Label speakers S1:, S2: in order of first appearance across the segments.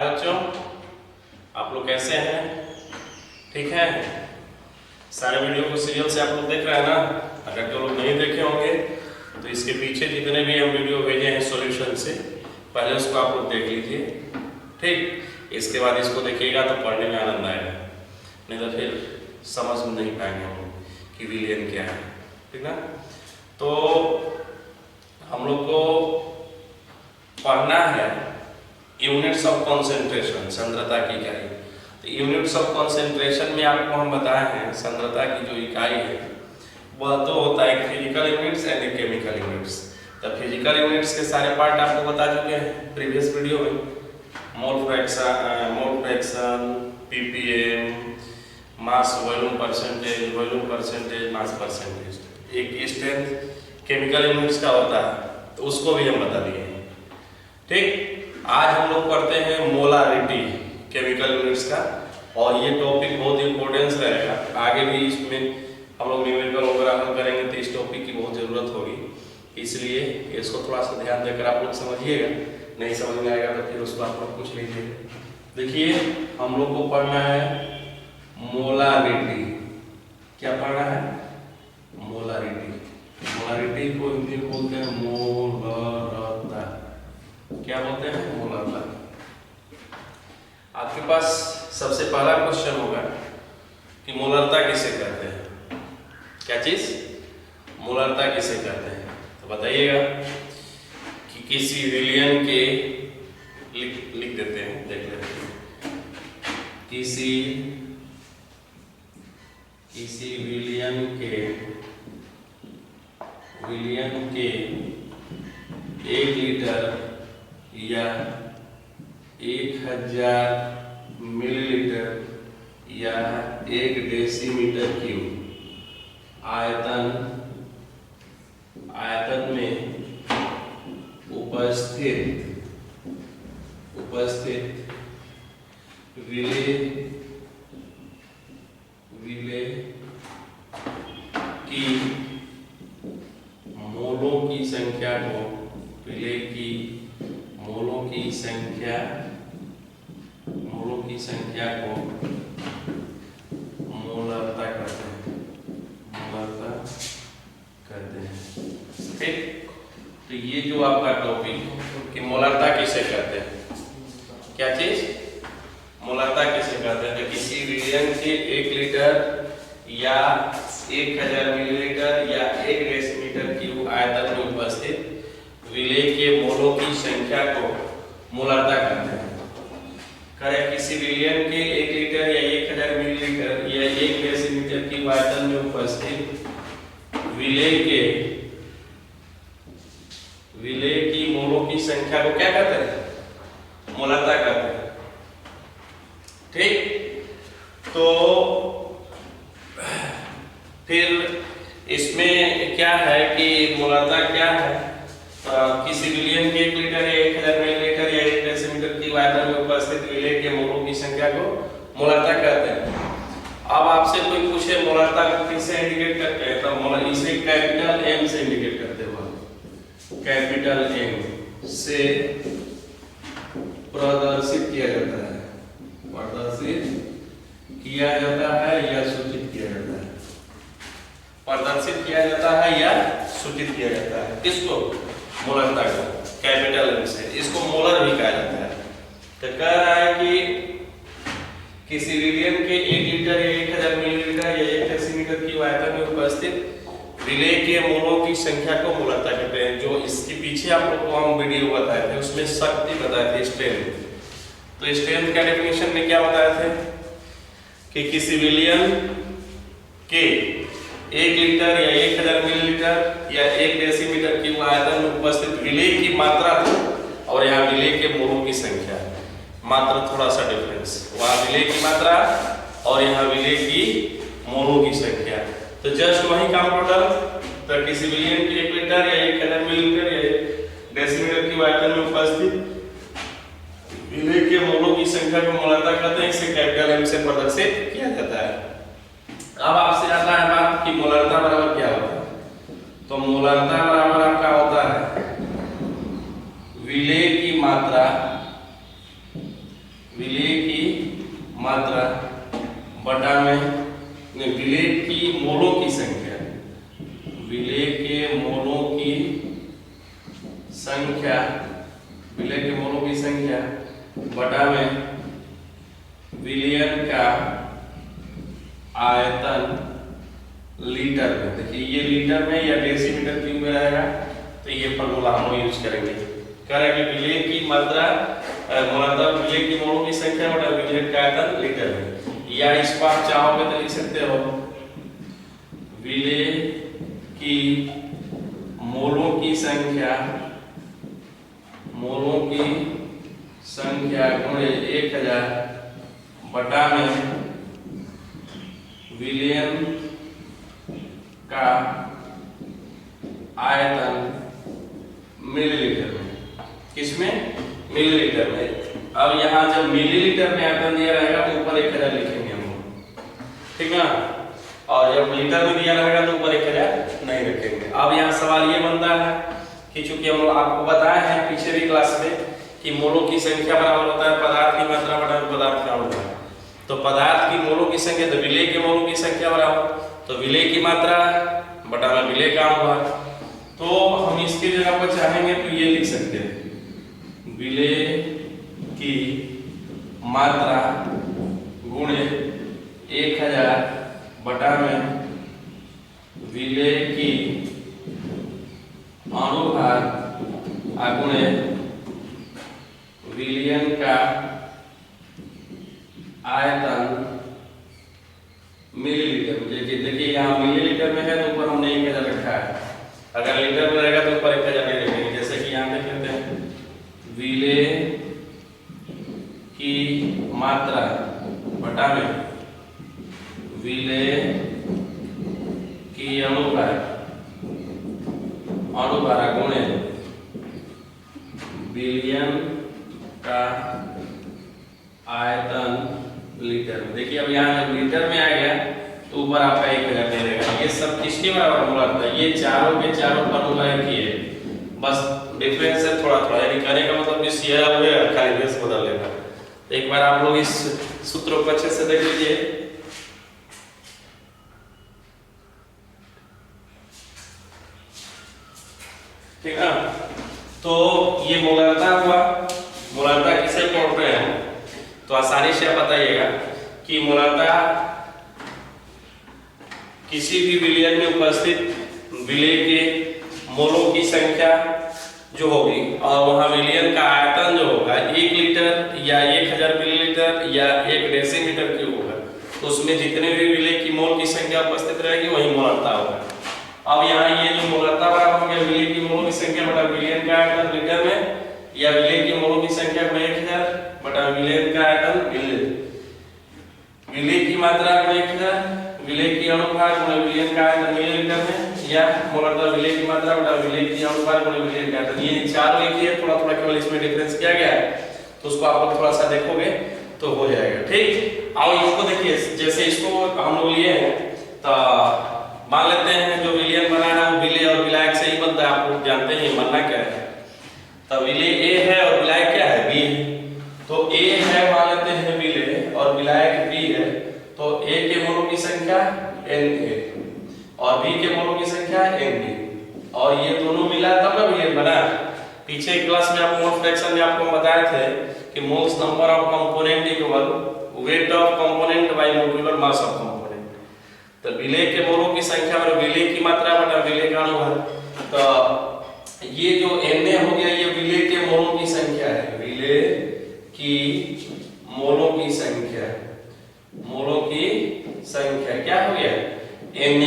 S1: बच्चों, आप लोग कैसे हैं? ठीक है। सारे वीडियो को सीरियल से आप लोग देख रहे हैं ना? अगर जो लोग नहीं देखे होंगे तो इसके पीछे जितने भी हम वीडियो भेजे हैं सॉल्यूशन से, पहले उसको आप लोग देख लीजिए। ठीक, इसके बाद इसको देखिएगा तो पढ़ने में आनंद आएगा, नहीं तो फिर समझ नहीं पाएंगे हम लोग कि विलियन क्या है। ठीक ना? तो हम लोग को पढ़ना है यूनिट्स ऑफ कॉन्सेंट्रेशन, सांद्रता की इकाई। तो यूनिट्स ऑफ कॉन्सेंट्रेशन में आपको हम बताए हैं सांद्रता की जो इकाई है वह तो होता है physical units and chemical units. तो फिजिकल यूनिट्स के सारे पार्ट आपको बता चुके हैं प्रीवियस वीडियो में, mole fraction, ppm, mass volume percentage, mass percentage. एक स्ट्रेंथ केमिकल यूनिट्स का होता है, तो उसको भी हम बता दिए हैं। ठीक, आज हम लोग पढ़ते हैं मोलारिटी केमिकल यूनिट्स का, और ये टॉपिक बहुत इंपॉर्टेंस रहेगा। आगे भी इसमें हम लोग न्यूमेरिकल वगैरह हल करेंगे तो इस टॉपिक की बहुत ज़रूरत होगी, इसलिए इसको थोड़ा सा ध्यान देकर आप लोग समझिएगा। नहीं समझ में आएगा तो फिर उसको आप लोग पूछ लीजिएगा। देखिए, हम लोग को पढ़ना है मोलारिटी। क्या पढ़ना है? मोलारिटी। मोलारिटी को हिंदी में बोलते हैं मोलरता। क्या बोलते हैं? मोलरता। आपके पास सबसे पहला क्वेश्चन होगा कि मोलरता किसे कहते हैं? क्या चीज? मोलरता किसे कहते हैं? तो बताइएगा कि किसी विलियन के लिख देते हैं, देख लेते हैं। किसी विलियन के 1 लीटर या 1000 मिलीलीटर या 1 डेसीमीटर क्यूब आयतन में उपस्थित विलेय की मोलों की संख्या को मोलरता कहते हैं। ठीक, तो ये जो आपका टॉपिक कि मोलरता किसे कहते हैं, क्या चीज? मोलरता किसे कहते हैं? तो किसी विलियन के 1 लीटर या 1000 मिलीलीटर या 1 डेसीमीटर क्यूब आयतन में उपस्थित विलेय के मोलों की संख्या को मोलरता कहते हैं। करें, किसी विलियन के 1 लीटर या 1000 मिलीलीटर या 1 डेसीमीटर क्यूब आयतन में उपस्थित विलेय की मोलों की संख्या को क्या कहते हैं? मोलरता कहते हैं। ठीक, तो फिर इसमें क्या है कि मोलरता क्या है? किसी विलियन के 1 लीटर या 1000 मिलीलीटर या 1 डेसीमीटर की आयतन में उपस्थित विलेय के मोलों की संख्या को मोलरता कहते हैं। अब आपसे कोई पूछे मोलरता को किससे इंडिकेट करते हैं, तो इसे कैपिटल एम से इंडिकेट करते हैं। कैपिटल एम से प्रदर्शित किया जाता है, या सूचित किया जाता है। प्रदर्शित किया जाता है या सूचित किया जाता है किसको? मोलरता को, कैपिटल एम से। इसको मोलर भी कहा जाता है। तो कह रहा है कि किसी विलियन के 1 लीटर या 1000 मिलीलीटर या 1 डेसीमीटर की आयतन में उपस्थित विलेय के मोलों की संख्या को मोलरता कहते हैं। जो इसके पीछे आप लोग को हम वीडियो बताए थे उसमें शक्ति बताए थे, स्ट्रेंथ। तो स्ट्रेंथ का डेफिनेशन में क्या बताए थे कि किसी विलियन के 1 लीटर या 1000 मिलीलीटर या 1 डेसीमीटर की आयतन में उपस्थित विलेय की मात्रा, और यहाँ विलेय के मोलों की संख्या, मात्र थोड़ा सा डिफरेंस, वहाँ विलेय की मात्रा और यहाँ विलेय की मोलों की संख्या, तो जस्ट वही काम टोटल। तो किसी विलियन के 1 लीटर या 1000 मिलीलीटर या 1 डेसीमीटर की आयतन में उपस्थित विलेय के मोलों की संख्या को मोलरता कहते हैं। इसे कैपिटल एम से प्रदर्शित किया जाता है। अब आपसे आता है बात कि मोलरता बराबर क्या होता है? तो मोलरता बराबर आपका होता है विलेय की मात्रा विलेय की मात्रा बटा में विलेय की मोलों की संख्या, विलेय के मोलों की संख्या, विलेय के मोलों की संख्या बटा में विलयन का आयतन लीटर में। देखिए ये लीटर में या डेसीमीटर क्यूब में रहेगा, तो ये फॉर्मूला हम यूज करेंगे। कह रहे हैं कि विलय की मात्रा मतलब विलय की मोलों की संख्या बटा विलयन का आयतन लीटर में, या इसको आप चाहोगे तो लिख सकते हो विलय की मोलों की संख्या, मोलों की संख्या गुणे 1000 बटा में विलयन का आयतन मिलीलीटर में। किसमें? मिलीलीटर में। अब यहाँ जब मिलीलीटर में आयतन दिया रहेगा तो ऊपर 1000 लिखेंगे हम लोग, ठीक ना, और जब लीटर में दिया रहेगा तो ऊपर 1000 नहीं रखेंगे। अब यहाँ सवाल ये बनता है कि चूंकि हम लोग आपको बताए हैं पीछे भी क्लास में कि मोलों की संख्या बराबर होता है पदार्थ की मात्रा बटा पदार्थ का अणुभार। तो पदार्थ की मोलों की संख्या तो विलेय के मोलों की संख्या बराबर, तो विलेय की मात्रा बटा में विलेय का अणुभार। तो हम इसकी जगह पर चाहेंगे तो ये लिख सकते हैं विलेय की मात्रा गुणे 1000 बटा में विलेय की अणुभार गुणे विलयन का आयतन मिलीलीटर में। देखिए यहाँ मिलीलीटर में है तो ऊपर हमने 1000 रखा है, अगर लीटर में रहेगा तो ऊपर 1000 नहीं रखेंगे। जैसे कि यहाँ देख लेते हैं विलेय की मात्रा बटा में विलेय की अणुभार गुणे विलयन का आयतन लीटर में। देखिए अब यहाँ जब लीटर में आ गया तो ऊपर आपका 1000 दे देगा। ये सब किसके बराबर फॉर्मूला होता है? ये चारों के चारों फॉर्मूला एक ही है, बस डिफरेंस है थोड़ा थोड़ा, यानी कहने का मतलब कि सीधा हुए खाली बेस बदल लेगा। तो एक बार आप लोग इस सूत्रों को अच्छे से देख लीजिए। ठीक है, तो ये मोलारता हुआ। मोलारता किसे बोलते हैं? तो आसानी से आप बताइएगा कि मोलारता किसी भी विलयन में उपस्थित विलेय के मोलों की संख्या जो होगी और वहां विलयन का आयतन जो होगा 1 लीटर या 1000 मिलीलीटर या 1 डेसीमीटर क्यूब होगा, तो उसमें जितने भी विलेय की मोल की संख्या उपस्थित रहेगी वही मोलारता होगा। अब यहाँ ये जो मोलारता बराबर हो गया विलेय की मोलों की संख्या बटा विलयन का आयतन लीटर में, या विलेय की मोलों की संख्या गुणे 1000 बटा विलयन का आयतन मिलीलीटर। विलेय की मात्रा गुणे 1000, विलेय की अणुभार गुणे विलयन का आयतन मिलीलीटर में, या मोलारता विलेय की मात्रा बटा विलेय की अणुभार गुणे विलयन का आयतन। ये चार लिखिए, थोड़ा थोड़ा केवल इसमें डिफरेंस किया गया है, तो उसको आप लोग थोड़ा सा देखोगे तो हो जाएगा। ठीक, आओ इसको देखिए। जैसे इसको हम लोग लिए हैं तो मान लेते हैं जो विलयन बना है वो विलेय और विलायक से ही बनता है। आप लोग जानते हैं बनना क्या है, तो विलेय A है और विलायक क्या है? B है। तो A है मान लेते हैं विलेय और विलायक B है, तो A के मोलों की संख्या Na और B के मोलों की संख्या Nb, और ये दोनों मिला तब ना विलेय बना। पीछे क्लास में आपको मोल फ्रैक्शन में आपको बताए थे कि moles number of component equal weight of component bye molecular mass of component. तो विलेय के मोलों की संख्या और विलेय की मात्रा बटा विलेय का अणुभार। तो ये जो Na हो गया ये विलेय के मोलों की संख्या है, विलेय की मोलों की संख्या, मोलों की संख्या क्या हो गया? Na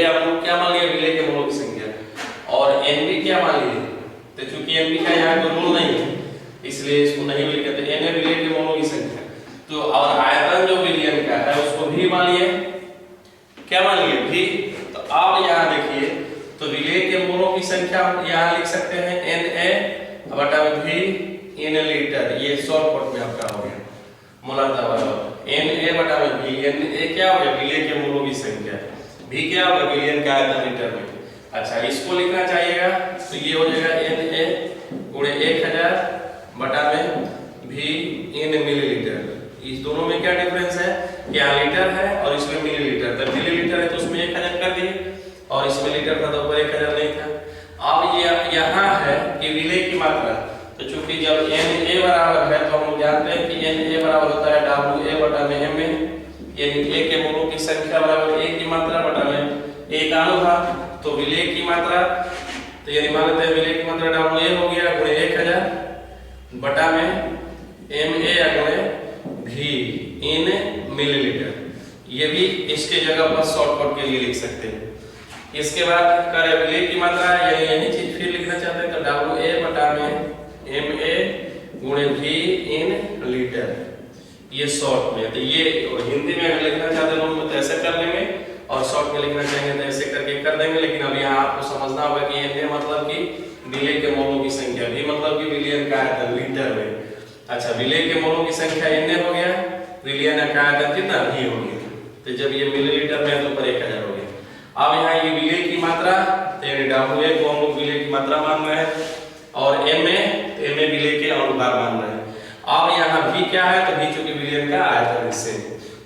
S1: आप लोग क्या मान लिया? विलेय के मोलों की संख्या। और Nb क्या मान लिए? तो चूंकि Nb का यहाँ कोई रूल नहीं है इसलिए इसको नहीं लिखे, तो Na विलेय के मोलों की संख्या। तो और आयतन जो विलयन का है उसको भी मान लिए, क्या मान लिए? भी। तो आप यहाँ देखिए तो विलेय के मोलों की संख्या यहाँ लिख सकते हैं Na बटा V इन लीटर। ये शॉर्ट कट में आपका हो गया मोलारता बराबर Na बटा V। Na क्या हो गया? विलेय के मोलों की संख्या। V क्या होगा? विलयन का आयतन लीटर में। अच्छा, इसको लिखना चाहिएगा तो ये हो जाएगा Na गुणे 1000 बटा में V V इन मिलीलीटर। इस दोनों में क्या डिफरेंस है कि यहाँ लीटर है और इसमें मिलीलीटर। तो मिलीलीटर है तो उसमें 1000 कर दिए और इसमें लीटर था तो ऊपर 1000 नहीं था। अब ये यहाँ है कि विलेय की मात्रा, तो चूंकि जब Na बराबर है तो हम जानते हैं कि Na बराबर होता है WA बटा में Ma, यानी A के मोलों की संख्या बराबर A की मात्रा बटा में A का अनुपात। तो विलेय की मात्रा, तो यानी मान लेते हैं विलेय की मात्रा WA हो गया गुणे 1000 बटा में Ma गुणे V इन मिलीलीटर। ये भी इसके जगह पर शॉर्टकट के लिए लिख सकते हैं। इसके बाद कार्य विलेय की मात्रा, यानी यही चीज फिर लिखना चाहते हैं तो WA बटा में Ma गुणे V इन लीटर, ये शॉर्ट में। तो ये हिंदी में अगर लिखना चाहते हैं तो ऐसे कर लेंगे और शॉर्ट में लिखना चाहेंगे तो ऐसे करके कर देंगे। लेकिन अब यहाँ आपको समझना होगा कि Na मतलब कि विलेय के मोलों की संख्या, V मतलब कि विलयन का आयतन लीटर में। अच्छा, विलेय के मोलों की संख्या Na हो गया, विलयन का आयतन कितना V हो गया। तो जब ये मिलीलीटर में है तो ऊपर 1000 हो गया। अब यहाँ ये विलेय की मात्रा, तो यानी WA को हम लोग विलेय की मात्रा मान रहे हैं और Ma विलेय के अनुपात मान रहे हैं। अब यहाँ V क्या है, तो V चूंकि विलयन का आयतन इससे,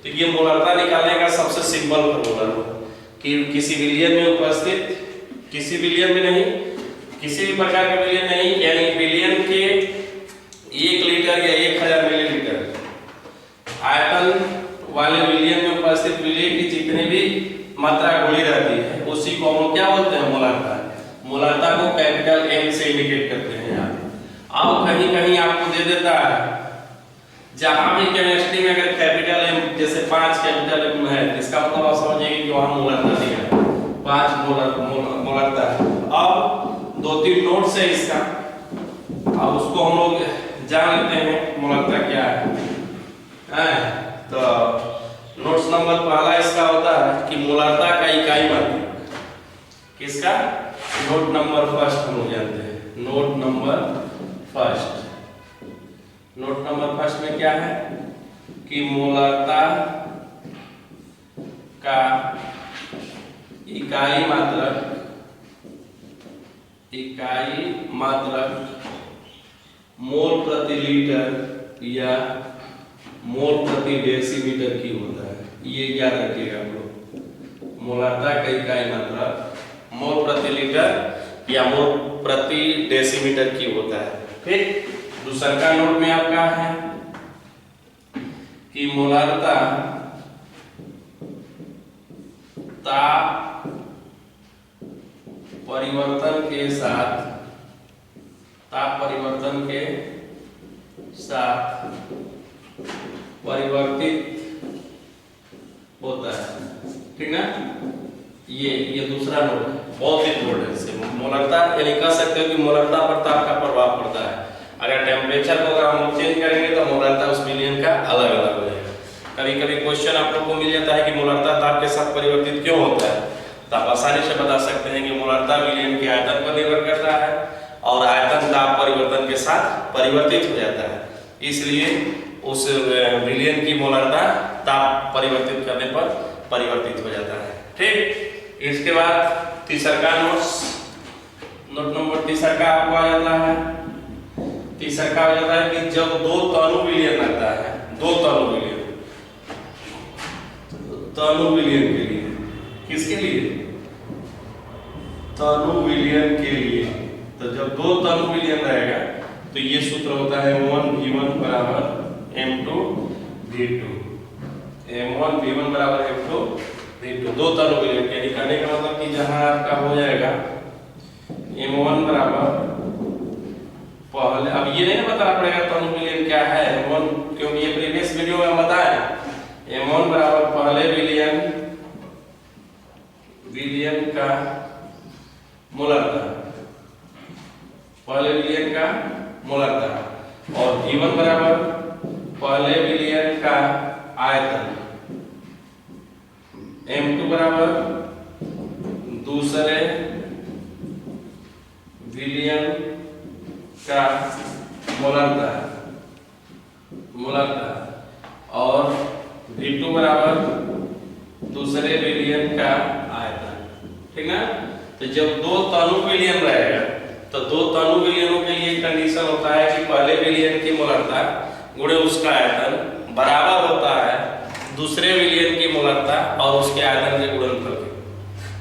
S1: तो ये मोलरता निकालने का सबसे सिंपल फॉर्मूला कि किसी विलयन में उपस्थित, किसी विलयन में नहीं, किसी भी प्रकार का विलयन नहीं, यानी विलयन के 1 लीटर या 1000 मिलीलीटर आयतन वाले विलयन में उपस्थित विलेय की जितनी भी मात्रा घुली रहती है उसी को हम क्या बोलते हैं, मोलरता। मोलरता को कैपिटल M से इंडिकेट करते हैं यहाँ। अब कहीं कहीं आपको दे देता है, जहां भी केमिस्ट्री में अगर कैपिटल M जैसे 5 कैपिटल M है, इसका मतलब आप समझिए कि वहां मोलरता दिया है, 5 मोलरता है। अब 2-3 नोट्स है इसका, अब उसको हम लोग जान लेते हैं मोलरता क्या है। तो नोट्स नंबर पहला इसका होता है कि मोलरता का इकाई मात्रक। किसका? नोट नंबर फर्स्ट हम लोग जानते हैं। Note number first, note number first में क्या है कि मोलरता का इकाई मात्रक मोल प्रति लीटर या मोल प्रति डेसीमीटर की होता है। ये याद रखिएगा आप लोग। मोलरता का इकाई मात्रक मोल प्रति लीटर या मोल प्रति डेसीमीटर की होता है। फिर दूसरा का नोट में आपका है कि मोलरता ताप परिवर्तन के साथ परिवर्तित होता है। ठीक ना? ये दूसरा नोट है, बहुत इंपॉर्टेंट है। इससे मोलरता यानी कह सकते हो कि मोलरता पर ताप का प्रभाव पड़ता है। अगर टेम्परेचर को अगर हम लोग चेंज करेंगे तो मोलरता उस विलयन का अलग अलग हो जाएगा। कभी कभी क्वेश्चन आप लोग को मिल जाता है कि मोलरता ताप के साथ परिवर्तित क्यों होता है, तो आप आसानी से बता सकते हैं कि मोलरता विलयन के आयतन पर निर्भर करता है और आयतन ताप परिवर्तन के साथ परिवर्तित हो जाता है, इसलिए उस विलयन की मोलरता ताप परिवर्तित करने पर परिवर्तित हो जाता है। ठीक, इसके बाद तीसरा नोट नंबर तीसरा का आपको आ जाता है। तीसरा का हो जाता है कि जब 2 तनु विलयन आता है, 2 तनु विलयन के लिए, किसके लिए? तनु विलयन के लिए। तो जब 2 तनु विलयन रहेगा तो ये सूत्र होता है M1V1 बराबर M2V2। M1V1 बराबर M2V2। 2 तनु विलयन यानी कहने का मतलब कि जहां आपका हो जाएगा M1 बराबर, पहले अब ये नहीं बताना पड़ेगा तनु विलयन क्या है M1, क्योंकि ये प्रीवियस वीडियो में बताया। M1 बराबर पहले विलयन का मोलरता, पहले विलयन का मोलरता, और V1 बराबर पहले विलयन का आयतन, M2 बराबर दूसरे विलयन का मोलरता, और V2 बराबर दूसरे विलयन का आयतन। ठीक ना? तो जब 2 तनु विलयन रहेगा तो 2 तनु विलयनों के लिए कंडीशन होता है कि पहले विलयन की मोलरता गुणे उसका आयतन बराबर होता है दूसरे विलयन की मोलरता और उसके आयतन के गुणनफल के।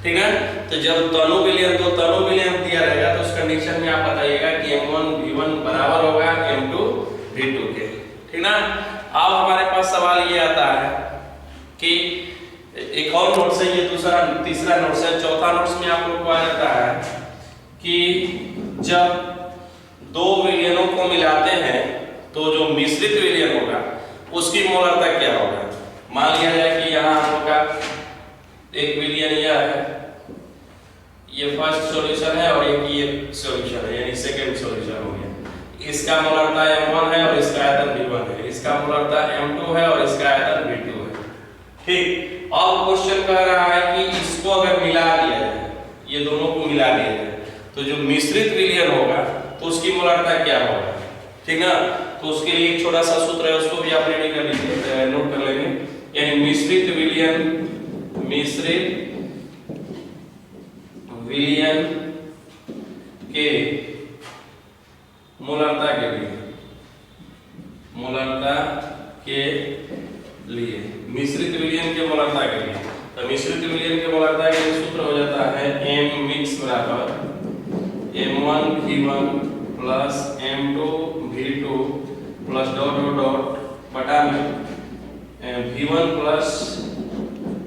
S1: ठीक है, तो जब तनु विलयन तो तनु विलयन दिया रहेगा तो उस कंडीशन में आप बताइएगा कि m1 v1 बराबर होगा m2 v2 के। ठीक ना। अब हमारे पास सवाल ये आता है कि एक और नोट से, ये दूसरा तीसरा नोट से, चौथा नोट्स में आप लोग को आ जाता है कि जब दो विलयनों को मिलाते हैं तो जो मिश्रित विलयन होगा उसकी मोलरता क्या होगा। मान लिया जाए कि यहाँ हम लोग का एक विलयन यह है, ये फर्स्ट सॉल्यूशन है और एक ये सॉल्यूशन है, यानी सेकंड सॉल्यूशन हो गया। इसका मोलरता m1 है और इसका आयतन v1 है, इसका मोलरता m2 है और इसका आयतन v2 है। ठीक, अब क्वेश्चन कह रहा है कि इसको अगर मिला दिया जाए, ये दोनों को मिला दिया जाए तो जो मिश्रित विलयन होगा तो उसकी मोलरता क्या होगा। ठीक ना। तो उसके लिए एक छोटा सा सूत्र है, उसको भी आप रेडी कर लीजिए, नोट कर लेंगे। यानी मिश्रित विलयन के मोलरता के लिए मिश्रित विलयन के मोलरता के लिए, तो मिश्रित विलयन के मोलरता के लिए सूत्र हो जाता है m मिक्स बराबर m1 v1 plus m2 v2 plus dot dot dot बटा में v1 plus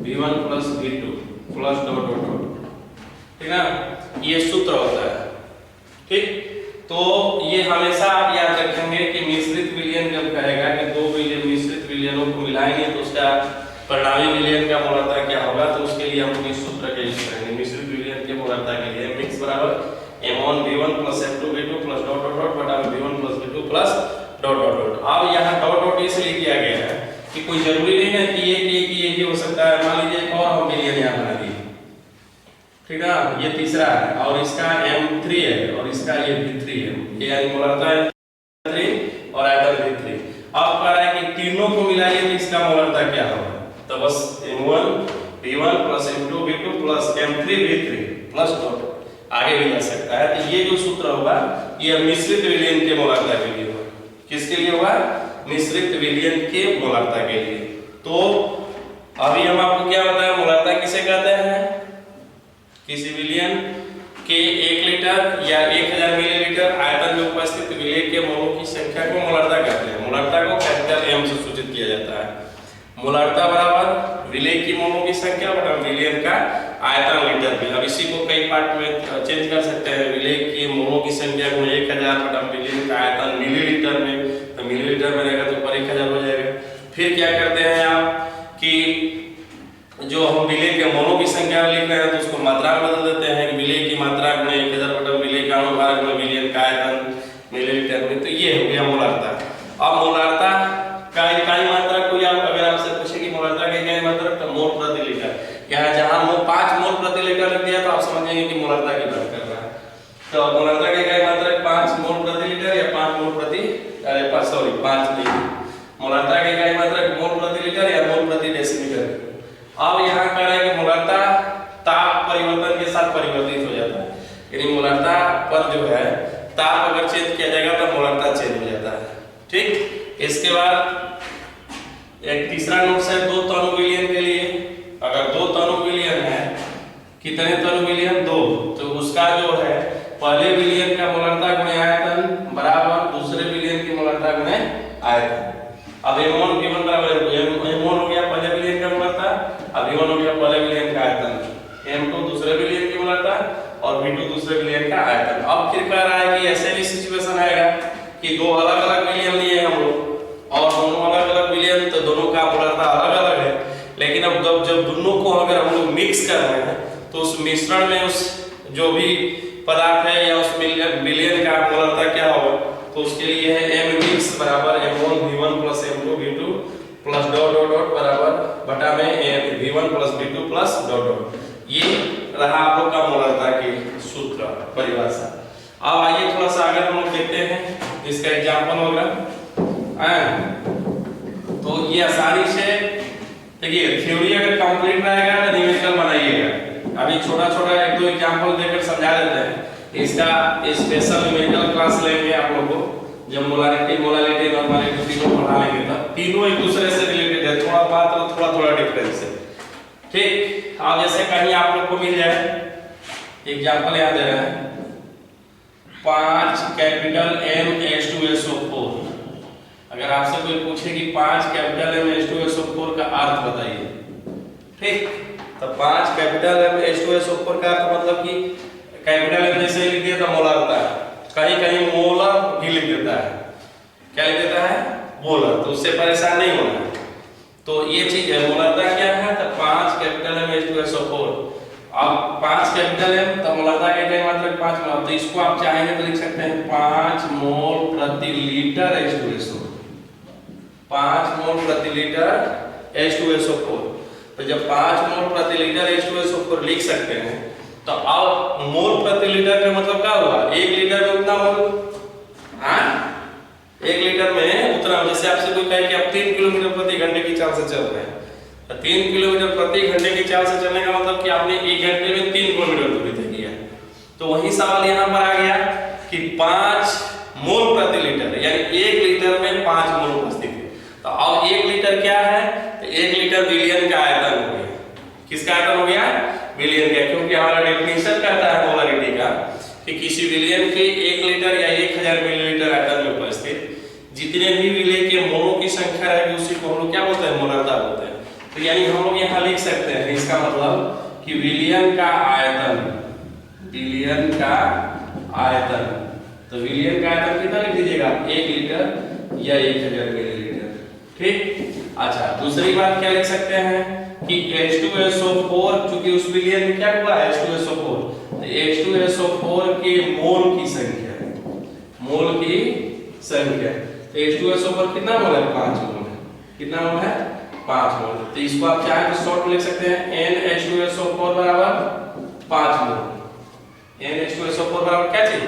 S1: v2 plus dot dot dot. ठीक है, ये सूत्र होता है। ठीक, तो ये हमेशा आप याद रखेंगे कि मिश्रित विलयन जब कहेगा कि दो विलयन मिश्रित विलयनों को मिलाएंगे तो उसका परिणामी विलयन का मोलरता क्या होगा, तो उसके लिए हम इस सूत्र का यूज करेंगे। मिश्रित विलयन के मोलरता के लिए मिक्स बराबर m1 v1 plus m2 v2 plus dot dot dot बटा v1 plus v2 plus dot dot dot. अब यहाँ डॉट डॉट इसलिए किया गया है कि कोई जरूरी नहीं है कि एक ही हो सकता है। मान लीजिए एक और हम विलयन यहाँ बना दिए, ठीक है, ये तीसरा है और इसका m3 है और इसका ये v3 है, ये यानी मोलरता है 3 और आयतन v3। अब कह रहा है कि तीनों को मिलाइए तो इसका मोलरता क्या होगा, तो बस m1 v1 plus m2 v2 plus m3 v3 plus dot आगे भी जा सकता है। तो ये जो सूत्र होगा ये मिश्रित विलयन के मोलरता के लिए होगा। किसके लिए होगा, मिश्रित विलयन के मोलरता के लिए। तो अभी हम आपको क्या बताया, मोलरता किसे कहते हैं, किसी विलयन के 1 लीटर या 1000 मिलीलीटर आयतन में उपस्थित विलय के मोलों की संख्या को मोलरता कहते हैं। मोलरता को कैपिटल M से सूचित किया जाता है। मोलरता बराबर विलय की मोलों की संख्या बटा विलयन का आयतन लीटर में। अब इसी को कई पार्ट में चेंज कर सकते हैं, विलय की मोलों की संख्या को 1000 बटा विलयन का आयतन मिलीलीटर में, तो मिलीलीटर में रहेगा तो पर 1000 हो जाएगा। फिर क्या करते हैं आप कि जो हम विलय के मोलों की संख्या लिख रहे हैं तो उसको मात्रा में बदल देते हैं, विलय की मात्रा गुणे 1000 बटा विलय का अनुभाग गुणे विलयन का आयतन मिलीलीटर में। तो ये हो गया मोलरता। अब मोलरता का इकाई मात्रा कोई आप अगर आपसे पूछे कि मोलरता का इकाई मात्रा तो मोल प्रति लीटर, यहाँ जहाँ 5 मोल प्रति लीटर लिख दिया तो आप समझेंगे कि मोलरता की बात कर रहा है। तो मोलरता का इकाई मात्रा 5 मोल प्रति लीटर या 5 मोल प्रति 5 लीटर। मोलरता का इकाई मात्रा मोल प्रति लीटर या मोल प्रति डेसीमीटर। अब यहाँ कह रहा है कि मोलरता ताप परिवर्तन के साथ परिवर्तित हो जाता है, यानी मोलरता पर जो है ताप अगर चेंज किया जाएगा तो मोलरता चेंज हो जाता है। ठीक, इसके बाद एक तीसरा नोट्स है दो तनु विलयन के लिए। अगर दो तनु विलयन है, कितने तनु विलयन, 2, तो उसका जो है पहले विलयन का मोलरता गुणे आयतन बराबर दूसरे विलयन की मोलरता गुणे आयतन। अब m1 v1 बराबर m1 हो गया पहले विलयन का मोलरता, अब v1 हो गया पहले विलयन का आयतन, m2 दूसरे विलयन की मोलरता और v2 दूसरे विलयन का आयतन। अब फिर कह रहा है कि ऐसे भी सिचुएशन आएगा कि दो अलग-अलग विलयन लिए हम लोग और दोनों अलग-अलग विलयन, तो दोनों का मोलरता अलग-अलग है, लेकिन अब जब दोनों को अगर हम लोग मिक्स कर रहे हैं तो उस मिश्रण में उस जो भी पदार्थ है या उस विलयन का मोलरता क्या होगा, तो उसके लिए है m मिक्स बराबर m1 v1 plus m2 v2 plus dot dot dot बराबर बटा में v1 plus v2 plus dot dot. ये रहा आप लोग का मोलरता के सूत्र परिभाषा। अब आइए थोड़ा सा अगर हम लोग देखते हैं इसका एग्जांपल वगैरह, तो ये आसानी से देखिए, थ्योरी अगर कंप्लीट रहेगा तो न्यूमेरिकल बनाइएगा। अभी छोटा छोटा 1-2 एग्जांपल देकर समझा देते हैं। इसका स्पेशल न्यूमेरिकल क्लास लेंगे आप लोगों को, जब मोलारिटी नॉर्मलिटी तीनों पढ़ा लेंगे तब तीनों एक दूसरे से रिलेटेड है, थोड़ा बात और थोड़ा डिफरेंस है। ठीक, अब जैसे कहीं आप लोग को मिल जाए एग्जांपल याद दे रहे हैं 5 कैपिटल M(H2SO4), अगर आपसे कोई पूछे कि 5 कैपिटल M(H2SO4) का अर्थ बताइए, ठीक, तो 5 कैपिटल M(H2SO4) का अर्थ मतलब कि कैपिटल M जैसे लिख दिया तो मोलर होता है, कहीं कहीं मोलर भी लिख देता है, क्या लिख देता है, मोलर, तो उससे परेशान नहीं होना है। तो ये चीज है, मोलरता क्या है, तो 5 कैपिटल M(H2SO4), अब 5 कैपिटल M तो मोलरता का क्या मतलब 5 मोल, तो इसको आप चाहेंगे तो लिख सकते हैं 5 मोल प्रति लीटर H2SO4, 5 मोल प्रति लीटर H2SO4। तो जब 5 मोल प्रति लीटर H2SO4 लिख सकते हैं तो अब मोल प्रति लीटर का मतलब क्या हुआ, 1 लीटर में उतना मोल, हाँ 1 लीटर में उतना, जैसे आपसे कोई कहे कि आप 3 किलोमीटर प्रति घंटे की चाल से चल रहे हैं, तो 3 किलोमीटर प्रति घंटे की चाल से चलने का मतलब कि आपने 1 घंटे में 3 किलोमीटर दूरी तय किया। तो वही सवाल यहाँ पर आ गया कि 5 मोल प्रति लीटर, यानी 1 लीटर में 5 मोल उपस्थित है। तो अब 1 लीटर क्या है, तो 1 लीटर बिलियन का आयतन हो गया। किसका आयतन हो गया, बिलियन का, क्योंकि हमारा डेफिनेशन कहता है मोलारिटी का कि किसी विलयन के 1 लीटर या 1000 मिलीलीटर आयतन में उपस्थित जितने भी विलय के मोलों की संख्या है उसी को हम लोग क्या बोलते हैं, मोलरता बोलते हैं। तो यानी हम लोग यहाँ लिख सकते हैं इसका मतलब कि विलयन का आयतन, विलयन का आयतन, तो विलयन का आयतन कितना लिख दीजिएगा, 1 लीटर या 1000 मिलीलीटर, ठीक। अच्छा, दूसरी बात क्या लिख सकते हैं कि H2SO4, चूंकि उस विलयन में क्या हुआ है H2SO4, तो H2SO4 के मोल की संख्या, मोल की संख्या, तो H2SO4 कितना मोल है, 5 मोल है, कितना मोल है, 5 मोल। तो इसको आप चाहे तो शॉर्ट में लिख सकते हैं NH2SO4 बराबर 5 मोल, NH2SO4 बराबर क्या चीज,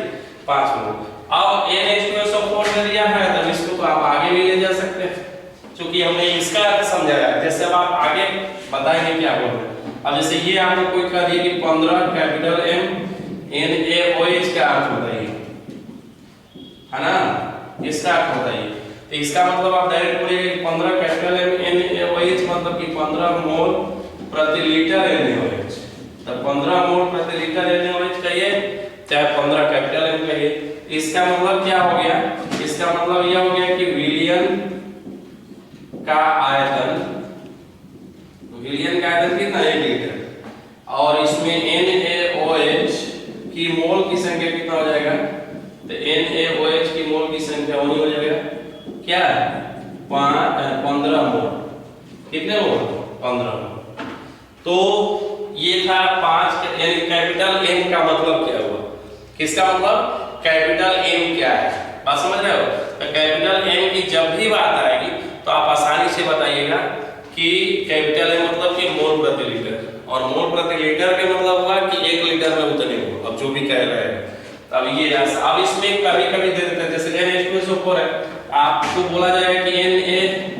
S1: 5 मोल। अब NH2SO4 में दिया है तो इसको तो आप आगे भी ले जा सकते हैं, क्योंकि हमने इसका अर्थ समझाया, जैसे अब आप आगे बताएंगे क्या बोल रहे हैं। अब जैसे ये आपको कोई कह दिया कि 15 कैपिटल MnAOH का अर्थ बताइए, है ना, इसका अर्थ बताइए। तो इसका मतलब आप डायरेक्ट बोलिए 15 कैपिटल MnAOH मतलब कि 15 मोल प्रति लीटर NaOH, तो 15 मोल प्रति लीटर NaOH कहिए चाहे 15 कैपिटल M कहिए। इसका मतलब क्या हो गया, इसका मतलब यह हो गया कि विलयन का आयतन, विलयन का आयतन कितना, 1 लीटर, और इसमें NaOH की मोल की संख्या कितना हो जाएगा, तो NaOH की मोल की संख्या वही हो जाएगा क्या, 15 मोल, कितने मोल, 15 मोल। तो ये था 5, यानी कैपिटल M का मतलब क्या हुआ, किसका मतलब, कैपिटल M क्या है, बात समझ रहे हो। तो कैपिटल M की जब भी बात आएगी तो आप आसानी से बताइएगा कि कैपिटल M मतलब कि मोल प्रति लीटर, और मोल प्रति लीटर के मतलब हुआ कि 1 लीटर में उतने मोल, अब जो भी कह रहे हैं। अब ये अब इसमें कभी कभी दे देते हैं, जैसे NH2SO4 है, आपको बोला जाएगा कि Na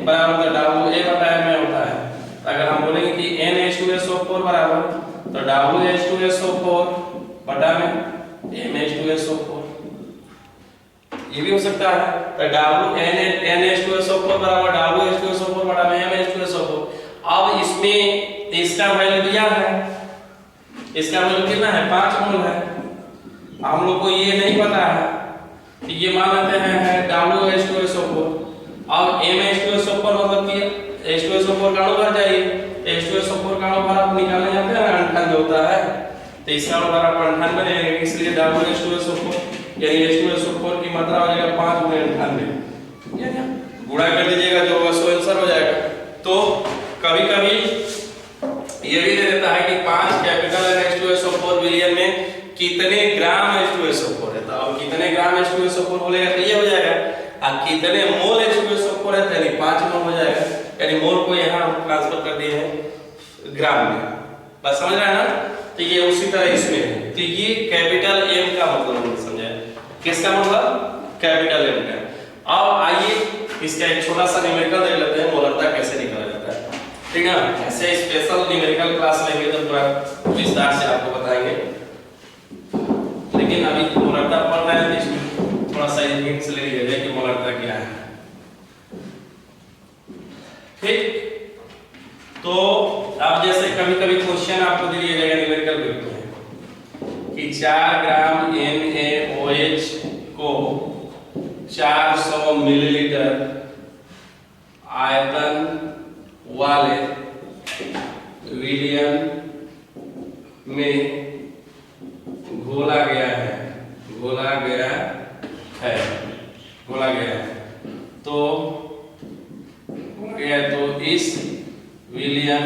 S1: बराबर WA/m होता है, तो अगर हम बोलेंगे कि NH2SO4 बराबर तो WH2SO4/MH2SO4, ये भी हो सकता है। तो NH2SO4 बराबर WH2SO4/MH2SO4। अब इसमें इसका वैल्यू दिया है, इसका वैल्यू कितना है, 5 मोल है। हम लोग को ये नहीं पता है कि ये मान लेते हैं WH2SO4, अब MH2SO4 मतलब कि H2SO4 का अणुभार चाहिए, H2SO4 का अणुभार आप निकालने जाते हैं ना, 98 होता है, तो इसका अणुभार आप 98 लेंगे, इसलिए WH2SO4 यानी H2SO4 की मात्रा हो जाएगा 5 × 98, यानी गुणा कर दीजिएगा जो सो आंसर हो जाएगा। तो कभी कभी ये भी दे देता है कि 5 कैपिटल H2SO4 विलयन में कितने ग्राम H2SO4 है, तो अब कितने ग्राम H2SO4 बोलेगा तो ये हो जाएगा, और कितने मोल H2SO4 है यानी 5 मोल हो जाएगा, यानी मोल को यहाँ ट्रांसफर कर दिए हैं ग्राम में, बस समझ रहे हैं ना। तो ये उसी तरह इसमें है, तो ये कैपिटल M का मतलब हमने समझा, किसका मतलब, कैपिटल M का। अब आइए इसका एक छोटा सा न्यूमेरिकल देख लेते हैं, मोलरता कैसे निकाला जाता है, ठीक है ना। ऐसे स्पेशल न्यूमेरिकल क्लास लेंगे तो पूरा विस्तार से आपको बताएंगे, लेकिन अभी मोलरता पढ़ रहे हैं तो इसमें थोड़ा सा हिंट्स ले लीजिए कि ठीक। तो अब जैसे कभी कभी क्वेश्चन आपको दिया जाएगा न्यूमेरिकल ग्रुप में कि 4 ग्राम NaOH को 400 मिलीलीटर आयतन वाले विलयन में घोला गया है तो इस विलयन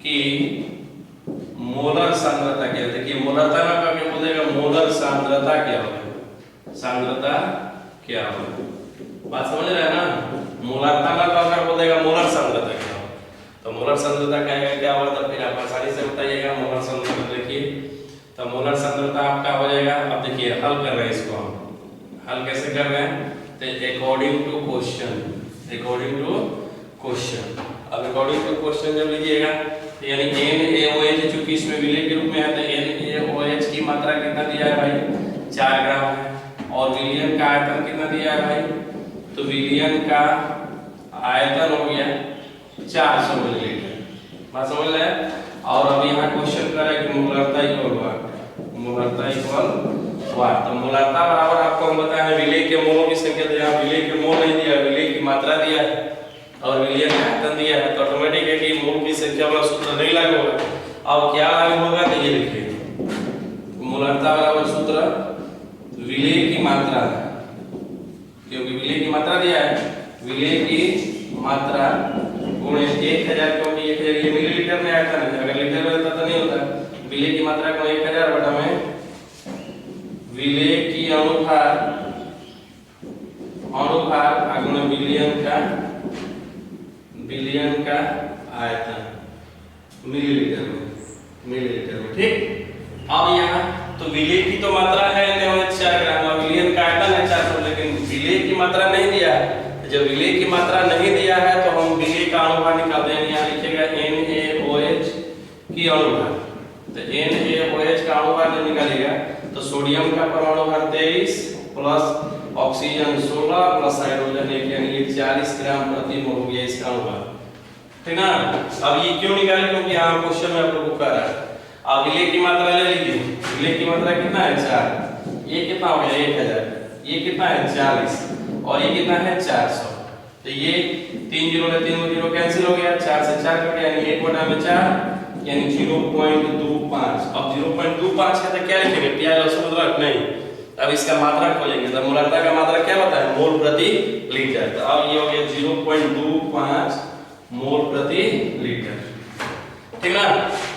S1: की मोलर सांद्रता क्या है? देखिए मोलरता में कभी बोलेगा मोलर सांद्रता क्या होगा, सांद्रता क्या होगा, बात समझ रहे हैं ना। मोलरता में कभी बोलेगा मोलर सांद्रता क्या होगा, तो मोलर सांद्रता क्या होगा, तो फिर आप आसानी से बताइएगा मोलर सांद्रता। देखिए तो मोलर सांद्रता आपका हो जाएगा, अब देखिए हल कर रहे हैं इसको, हम हल कैसे कर रहे हैं, तो अकॉर्डिंग टू क्वेश्चन, अब अकॉर्डिंग टू क्वेश्चन जब लीजिएगा तो यानी NaOH चूंकि इसमें विलय के रूप में है तो NaOH की मात्रा कितना दिया है भाई 4 ग्राम है, और विलयन का आयतन कितना दिया है भाई, तो विलयन का आयतन हो गया 400 मिलीलीटर, बात समझ रहे हैं। और अब यहाँ क्वेश्चन कर रहा है कि मोलरता इक्वल वाट, तो मोलरता बराबर आपको हम बताए हैं विलय के मोलों की संख्या, तो यहाँ विलय के मोल नहीं दिया, विलय की मात्रा दिया है और विलयन का आयतन दिया है, तो ऑटोमेटिक है कि मोल की संख्या वाला सूत्र नहीं लागू होगा। अब क्या लागू होगा, तो ये लिखिए मोलरता बराबर सूत्र विलय की मात्रा, क्योंकि विलय की मात्रा दिया है, विलय की मात्रा गुणे 1000, क्योंकि 1000 ये मिलीलीटर में आयतन है, अगर लीटर में होता तो नहीं होता, विलय की मात्रा गुणे 1000 बटा में विलय की अनुभार गुणे विलयन का आयतन मिलीलीटर में, ठीक। अब यहाँ तो विलय की तो मात्रा है 4 ग्राम और विलयन का आयतन है 400, लेकिन विलय की मात्रा नहीं दिया है। जब विलय की मात्रा नहीं दिया है तो हम विलय का अनुभार निकालते हैं, यहाँ लिखेगा NaOH की अनुभार, तो NaOH का अनुभार जब निकालेगा तो सोडियम का परमाणु भार 23 प्लस ऑक्सीजन 16 प्लस हाइड्रोजन 1, यानी ये 40 ग्राम प्रति मोल हो गया इसका अनुपात, ठीक ना। अब ये क्यों निकाले, क्योंकि यहाँ क्वेश्चन में आप लोगों को कह रहा है। अब विलय की मात्रा ले लीजिए, विलय की मात्रा कितना है 4, ये कितना हो गया 1000, ये कितना है 40 और ये कितना है 400, तो ये 3 0 ले 3 0 कैंसिल हो गया, 4 से 4 कट गया, यानी 1/4 यानी 0.25। अब 0.25 है तो क्या लिखेंगे, प्याज लहसुन अदरक नहीं, अब इसका मात्रा खोजेंगे, तो मोलरता का मात्रा क्या होता है, मोल प्रति लीटर, तो अब ये हो गया 0.25 मोल प्रति लीटर, ठीक ना।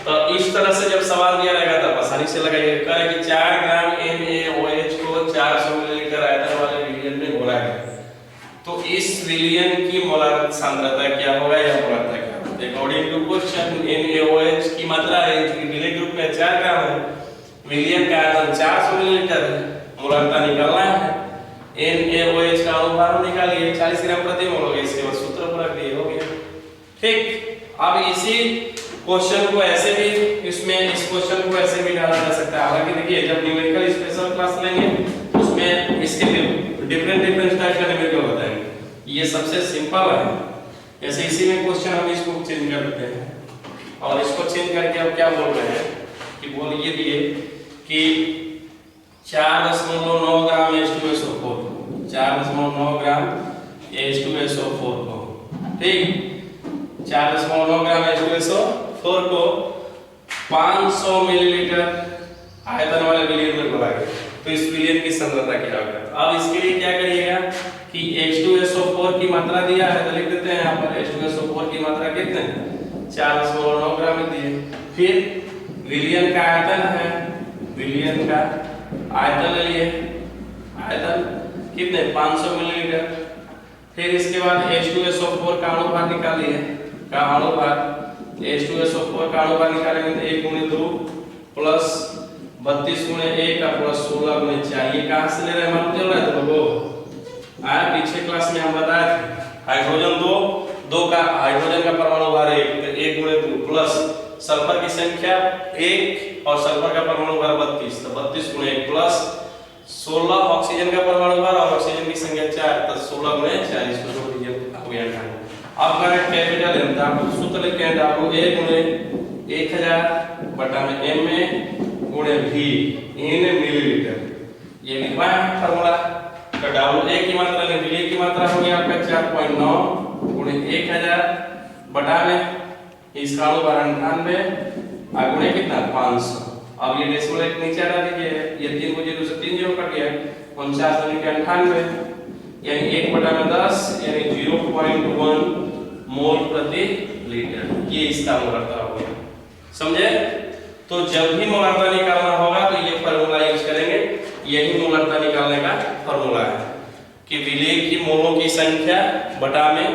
S1: तो इस तरह से जब सवाल दिया रहेगा तब आसानी से लगाइए, कह रहे कि 4 ग्राम NaOH को 400 मिलीलीटर आयतन वाले विलयन में घोला गया, तो इस विलयन की मोलर सांद्रता क्या होगा या मोलरता क्या होगा। अकॉर्डिंग टू क्वेश्चन NaOH की मात्रा है विलय ग्रुप में 4 ग्राम है, विलयन का आयतन 400 मिलीलीटर है, मोलरता निकालना है, NaOH का अनुपात निकालिए 40 ग्राम प्रति मोल हो गया, इसके बाद सूत्र पर रख दिए, हो गया, ठीक। अब इसी क्वेश्चन को ऐसे भी इस क्वेश्चन को ऐसे भी डाला जा सकता है, हालांकि देखिए जब न्यूमेरिकल स्पेशल क्लास लेंगे उसमें इसके डिफरेंट टाइप का न्यूमेरिकल बताएंगे, ये सबसे सिंपल है। जैसे इसी में क्वेश्चन हम इसको चेंज कर देते हैं और इसको चेंज करके अब क्या बोल रहे हैं कि बोल ये दिए कि 4.9 ग्राम H2SO4, 4.9 ग्राम H2SO4 को, ठीक, 4.9 ग्राम H2SO4 को 500 मिलीलीटर आयतन वाले विलयन में घोला गया, तो इस विलयन की सांद्रता क्या होगा। अब इसके लिए क्या करिएगा कि H2SO4 की मात्रा दिया है तो लिख देते हैं यहाँ पर H2SO4 की मात्रा कितने 4.9 ग्राम दिए, फिर विलयन का आयतन है, विलयन का आयतन ले लिए, आयतन कितने 500 मिलीलीटर, फिर इसके बाद H2SO4 का अनुपात निकालिए, का अनुपात H2SO4 का अनुपात निकालेंगे तो 1 गुणे 2 प्लस 32 गुणे 1 का प्लस 16 गुणे 4, ये कहाँ से ले रहे हैं मालूम चल रहा है तो लोगों, पीछे क्लास में हम बताए थे हाइड्रोजन 2 का हाइड्रोजन का परमाणु भार 1, तो 1 गुणे 2 प्लस सल्फर की संख्या 1 और सल्फर का परमाणु भार 32, तो 32 गुणे 1 प्लस 16 ऑक्सीजन का परमाणु भार और ऑक्सीजन की संख्या 4, तो 16 गुणे 4, इसको जोड़ दीजिए हो गया। अब का कैपिटल एम था, आप सूत्र लिखे हैं W A गुणे 1000 बटा में M में गुणे V इन मिलीलीटर। ये लिखवा है फार्मूला। तो W A की मात्रा ने V A की मात्रा हो गया आपका 4.9 गुणे 1000 बटा में इसका अनुपात 98 और गुणे कितना 500। अब ये डेसिमल एक नीचे हटा दीजिए, ये 3 को 0 से 3 0 कट गया, 49 गुणे 98 यानी 1/10 यानी 0.1 मोल प्रति लीटर। ये इसका मोलारता हो गया, समझे? तो जब भी मोलारता निकालना होगा तो ये फार्मूला यूज करेंगे। यही मोलारता निकालने का फार्मूला है कि विलेय की मोलों की संख्या बटा में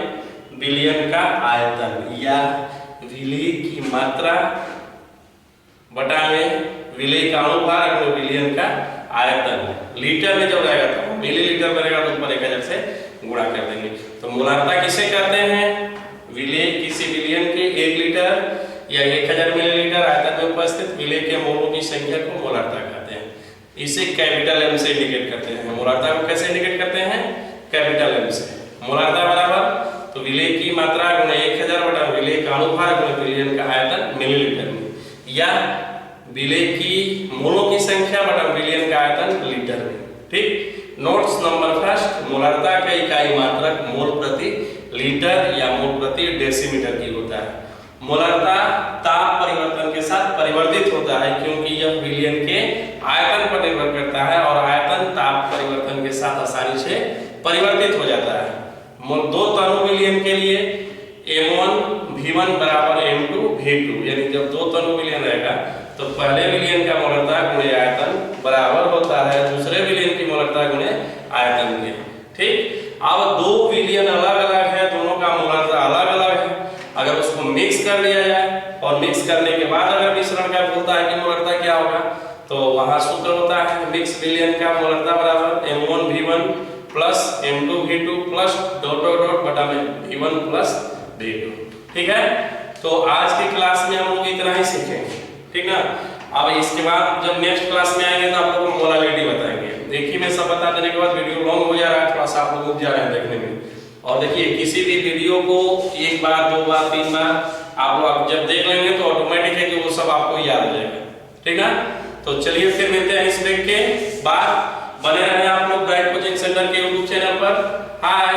S1: विलयन का आयतन, या विलेय की मात्रा बटा में विलेय का अनुपात और विलयन का आयतन। लीटर में जब रहेगा तो मिलीलीटर बनेगा तो ऊपर 1000 से गुणा कर देंगे। तो मोलारता किसे कहते हैं? विलेय किसी विलयन के 1 लीटर या 1000 मिलीलीटर आयतन में उपस्थित विलेय के मोलों की संख्या को मोलारता कहते हैं। इसे कैपिटल एम से इंडिकेट करते हैं। मोलारता को कैसे इंडिकेट करते हैं? कैपिटल एम से। मोलारता बराबर तो विलेय की मात्रा गुणे 1000 बटा विलेय का अनुपात गुणे विलयन का आयतन मिलीलीटर में, या विलेय की मोलों की संख्या बटा विलयन का आयतन लीटर में। ठीक। नोट्स नंबर फर्स्ट, मोलारता का इकाई मात्रक मोल प्रति लीटर या मोल प्रति डेसीमीटर की होता है। मोलारता ताप परिवर्तन के साथ परिवर्तित होता है क्योंकि यह विलयन के आयतन पर निर्भर करता है और आयतन ताप परिवर्तन के साथ आसानी से परिवर्तित हो जाता है। दो तनु विलयन के लिए M1 V1 बराबर M2 V2, यानी जब दो तनु विलयन रहेगा तो पहले विलयन का मोलारता गुणे आयतन बराबर होता है दूसरे विलयन की मोलारता गुणे आयतन के। ठीक। अब दो विलयन अलग अलग है, दोनों का मोलारता अलग अलग है। अगर उसको मिक्स कर दिया जाए और मिक्स करने के बाद अगर मिश्रण का बोलता है कि मोलारता क्या होगा, तो वहां सूत्र होता है मिक्स विलयन का मोलारता बराबर M1 V1 plus M2 V2 plus dot dot dot बटा में V1 प्लस V2। ठीक है। तो आज की क्लास में हम लोग इतना ही सीखेंगे, ठीक ना। अब इसके बाद जब नेक्स्ट क्लास में आएंगे तो आप लोगों को मोलालिटी बताएंगे। देखिए मैं सब बता देने के बाद वीडियो लॉन्ग हो जा रहा है, थोड़ा सा आप लोग रुक जा रहे हैं देखने में। और देखिए किसी भी वीडियो को एक बार, दो बार, 3 बार आप लोग जब देख लेंगे तो ऑटोमेटिक है कि वो सब आपको याद हो जाएगा, ठीक ना। तो चलिए फिर मिलते हैं इस ब्रेक के बाद। बने रहें आप लोग ब्राइट कोचिंग सेंटर के यूट्यूब चैनल पर। हाय।